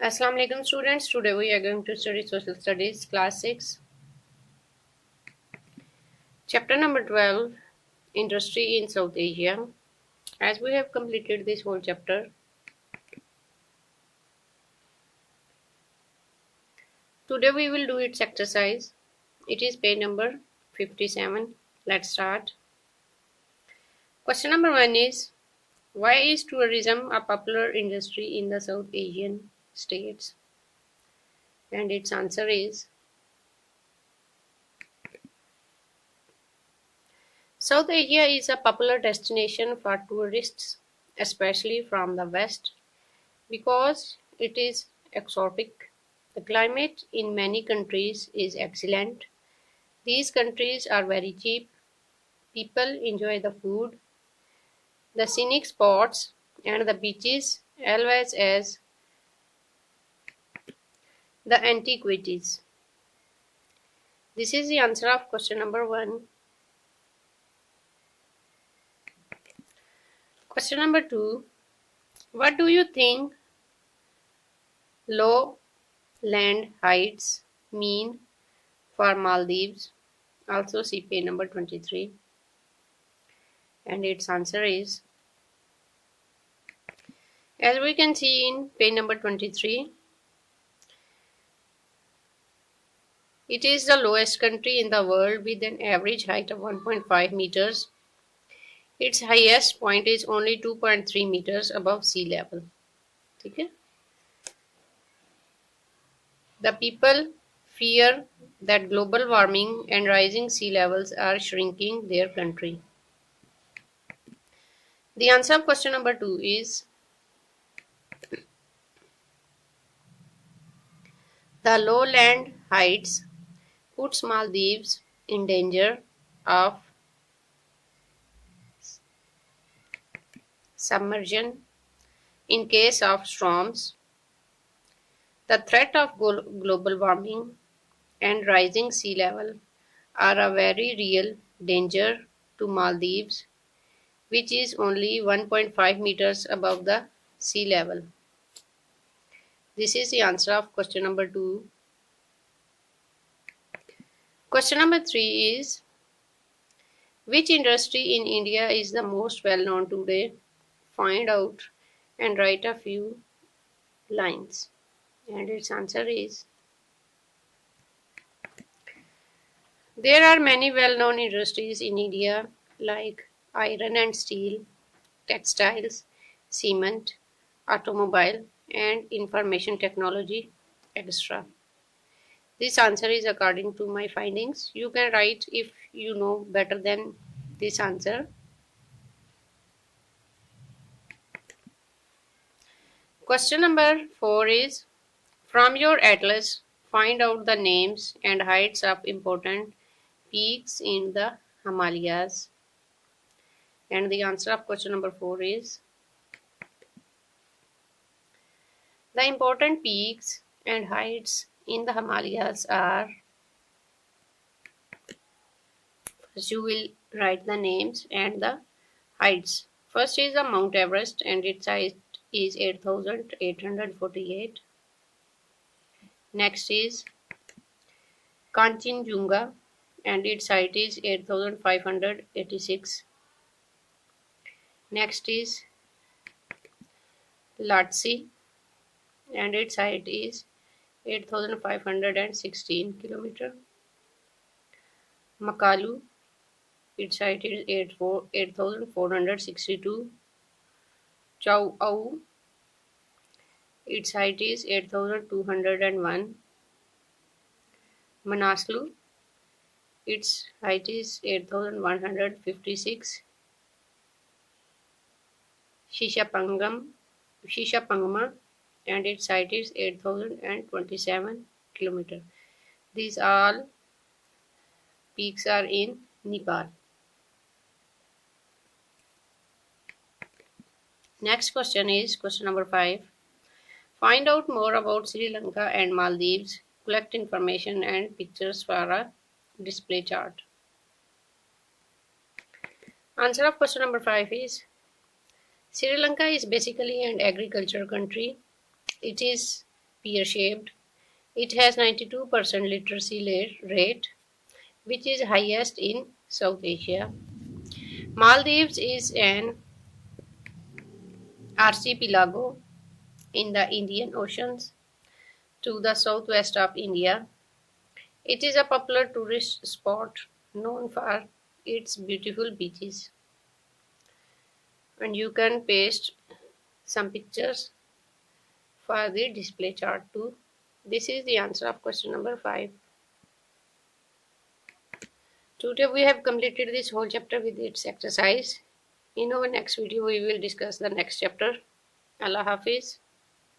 Assalamu alaikum students. Today we are going to study social studies class 6 chapter number 12 industry in South Asia. As we have completed this whole chapter, today we will do its exercise. It is page number 57. Let's start. Question number 1 is, why is tourism a popular industry in the South Asian states? And its answer is, South Asia is a popular destination for tourists, especially from the West, because it is exotic. The climate in many countries is excellent. These countries are very cheap. People enjoy the food, the scenic spots, and the beaches, as well as the antiquities. This is the answer of question number 1. Question number 2. What do you think low land heights mean for Maldives? Also see page number 23. And its answer is, as we can see in page number 23, it is the lowest country in the world with an average height of 1.5 meters. Its highest point is only 2.3 meters above sea level. Okay? The people fear that global warming and rising sea levels are shrinking their country. The answer of question number 2 is, the low land heights puts Maldives in danger of submersion in case of storms. The threat of global warming and rising sea level are a very real danger to Maldives, which is only 1.5 meters above the sea level. This is the answer of question number 2. Question number 3 is, which industry in India is the most well known today? Find out and write a few lines. And its answer is, there are many well-known industries in India like iron and steel, textiles, cement, automobile, and information technology, etc. This answer is according to my findings. You can write if you know better than this answer. Question number 4 is, from your atlas, find out the names and heights of important peaks in the Himalayas. And the answer of question number 4 is, the important peaks and heights in the Himalayas are, first you will write the names and the heights. First is the Mount Everest and its height is 8,848. Next is Kanchenjunga and its height is 8,586. Next is Lhotse and its height is 8,516 kilometer. Makalu, its height is 8,462. Chau Au, its height is 8,201. Manaslu, its height is 8,156. Shishapangma, and its height is 8,027 kilometer. These all peaks are in Nepal. Next question is question number 5. Find out more about Sri Lanka and Maldives. Collect information and pictures for a display chart. Answer of question number 5 is, Sri Lanka is basically an agriculture country. It is pear-shaped. It has 92% literacy rate, which is highest in South Asia. Maldives is an archipelago in the Indian Oceans to the southwest of India. It is a popular tourist spot known for its beautiful beaches. And you can paste some pictures for the display chart too. This is the answer of question number 5. Today we have completed this whole chapter with its exercise. In our next video we will discuss the next chapter. Allah Hafiz.